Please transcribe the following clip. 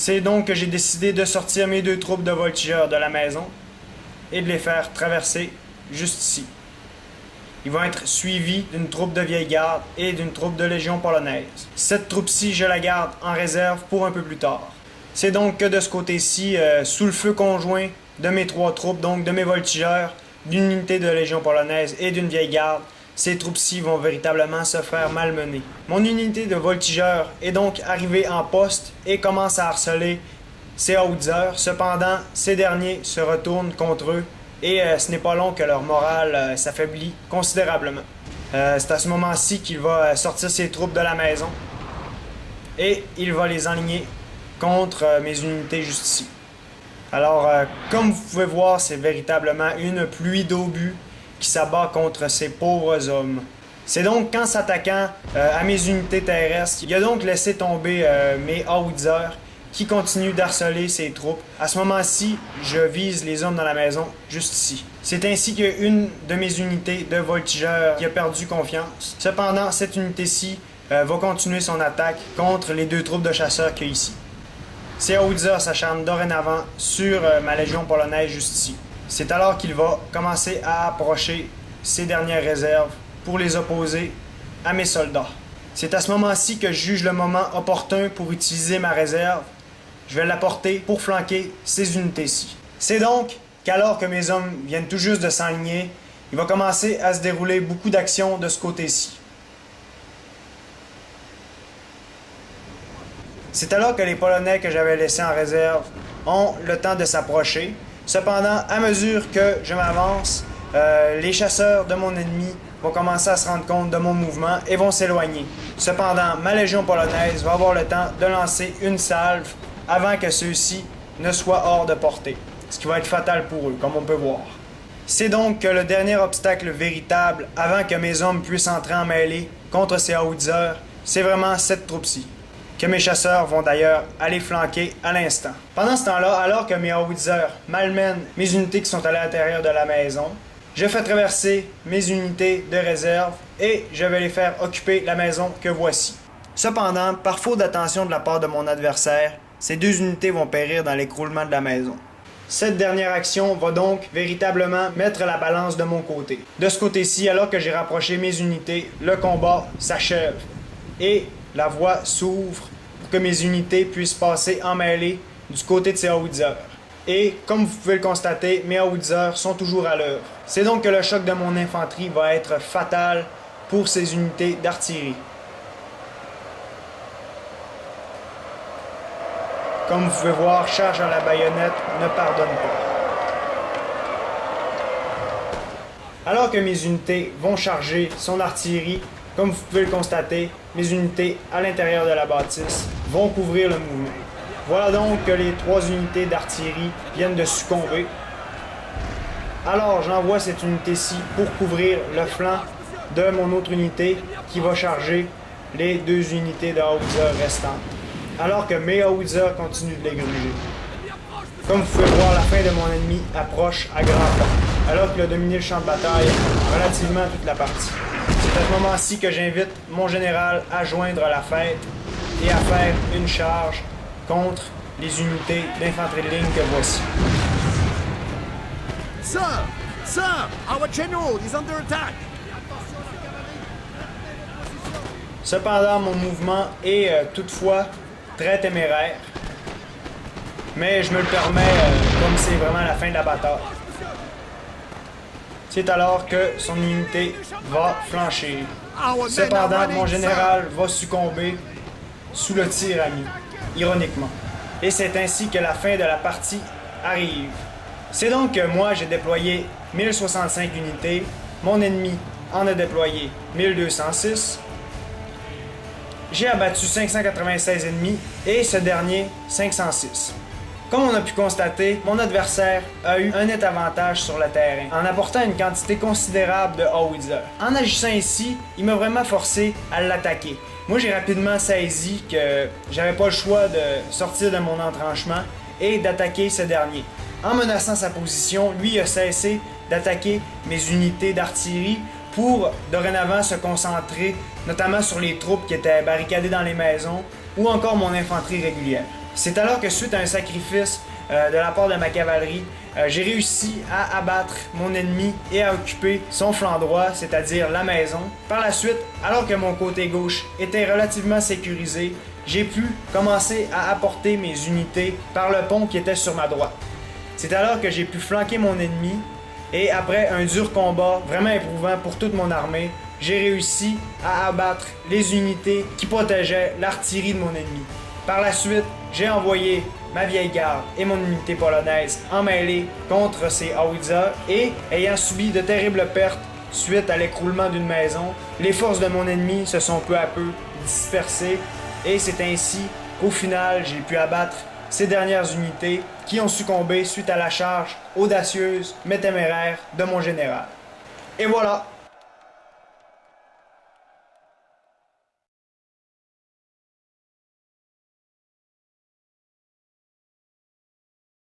C'est donc que j'ai décidé de sortir mes 2 troupes de voltigeurs de la maison et de les faire traverser juste ici. Ils vont être suivis d'une troupe de vieille garde et d'une troupe de légion polonaise. Cette troupe-ci, je la garde en réserve pour un peu plus tard. C'est donc que de ce côté-ci, sous le feu conjoint de mes 3 troupes, donc de mes voltigeurs, d'une unité de légion polonaise et d'une vieille garde, ces troupes-ci vont véritablement se faire malmener. Mon unité de voltigeurs est donc arrivée en poste et commence à harceler ces Howitzer. Cependant, ces derniers se retournent contre eux et ce n'est pas long que leur morale s'affaiblit considérablement. C'est à ce moment-ci qu'il va sortir ses troupes de la maison et il va les enligner contre mes unités juste ici. Alors, comme vous pouvez voir, c'est véritablement une pluie d'obus qui s'abat contre ces pauvres hommes. C'est donc qu'en s'attaquant à mes unités terrestres, il a donc laissé tomber mes Howitzer qui continuent d'harceler ses troupes. À ce moment-ci, je vise les hommes dans la maison, juste ici. C'est ainsi qu'une de mes unités de voltigeurs qui a perdu confiance. Cependant, cette unité-ci va continuer son attaque contre les 2 troupes de chasseurs qu'il y a ici. Ces Howitzer s'acharnent dorénavant sur ma légion polonaise juste ici. C'est alors qu'il va commencer à approcher ses dernières réserves pour les opposer à mes soldats. C'est à ce moment-ci que je juge le moment opportun pour utiliser ma réserve. Je vais l'apporter pour flanquer ces unités-ci. C'est donc qu'alors que mes hommes viennent tout juste de s'enligner, il va commencer à se dérouler beaucoup d'actions de ce côté-ci. C'est alors que les Polonais que j'avais laissés en réserve ont le temps de s'approcher. Cependant, à mesure que je m'avance, les chasseurs de mon ennemi vont commencer à se rendre compte de mon mouvement et vont s'éloigner. Cependant, ma légion polonaise va avoir le temps de lancer une salve avant que ceux-ci ne soient hors de portée, ce qui va être fatal pour eux, comme on peut voir. C'est donc que le dernier obstacle véritable avant que mes hommes puissent entrer en mêlée contre ces Howitzer, c'est vraiment cette troupe-ci, que mes chasseurs vont d'ailleurs aller flanquer à l'instant. Pendant ce temps-là, alors que mes Howitzer malmènent mes unités qui sont à l'intérieur de la maison, je fais traverser mes unités de réserve et je vais les faire occuper la maison que voici. Cependant, par faute d'attention de la part de mon adversaire, ces 2 unités vont périr dans l'écroulement de la maison. Cette dernière action va donc véritablement mettre la balance de mon côté. De ce côté-ci, alors que j'ai rapproché mes unités, le combat s'achève et la voie s'ouvre pour que mes unités puissent passer en mêlée du côté de ces Howitzer. Et comme vous pouvez le constater, mes Howitzer sont toujours à l'œuvre. C'est donc que le choc de mon infanterie va être fatal pour ces unités d'artillerie. Comme vous pouvez voir, charge à la baïonnette ne pardonne pas. Alors que mes unités vont charger son artillerie, comme vous pouvez le constater, mes unités à l'intérieur de la bâtisse vont couvrir le mouvement. Voilà donc que les 3 unités d'artillerie viennent de succomber. Alors j'envoie cette unité-ci pour couvrir le flanc de mon autre unité qui va charger les 2 unités de Howitzer restantes. Alors que mes Howitzer continuent de les gruger. Comme vous pouvez voir, la fin de mon ennemi approche à grands pas, alors qu'il a dominé le champ de bataille relativement toute la partie. C'est à ce moment-ci que j'invite mon général à joindre la fête et à faire une charge contre les unités d'infanterie de ligne que voici. Sir! Sir! Our general is under attack! Cependant, mon mouvement est toutefois très téméraire, mais je me le permets comme c'est vraiment la fin de la bataille. C'est alors que son unité va flancher. Cependant, mon général va succomber sous le tir ami, ironiquement. Et c'est ainsi que la fin de la partie arrive. C'est donc que moi, j'ai déployé 1065 unités, mon ennemi en a déployé 1206, j'ai abattu 596 ennemis et ce dernier 506. Comme on a pu constater, mon adversaire a eu un net avantage sur le terrain en apportant une quantité considérable de Howitzer. En agissant ici, il m'a vraiment forcé à l'attaquer. Moi, j'ai rapidement saisi que j'avais pas le choix de sortir de mon entranchement et d'attaquer ce dernier. En menaçant sa position, lui a cessé d'attaquer mes unités d'artillerie pour dorénavant se concentrer notamment sur les troupes qui étaient barricadées dans les maisons ou encore mon infanterie régulière. C'est alors que suite à un sacrifice de la part de ma cavalerie, j'ai réussi à abattre mon ennemi et à occuper son flanc droit, c'est-à-dire la maison. Par la suite, alors que mon côté gauche était relativement sécurisé, j'ai pu commencer à apporter mes unités par le pont qui était sur ma droite. C'est alors que j'ai pu flanquer mon ennemi et après un dur combat vraiment éprouvant pour toute mon armée, j'ai réussi à abattre les unités qui protégeaient l'artillerie de mon ennemi. Par la suite, j'ai envoyé ma vieille garde et mon unité polonaise en mêlée contre ces howitzers et, ayant subi de terribles pertes suite à l'écroulement d'une maison, les forces de mon ennemi se sont peu à peu dispersées et c'est ainsi qu'au final, j'ai pu abattre ces dernières unités qui ont succombé suite à la charge audacieuse mais téméraire de mon général. Et voilà,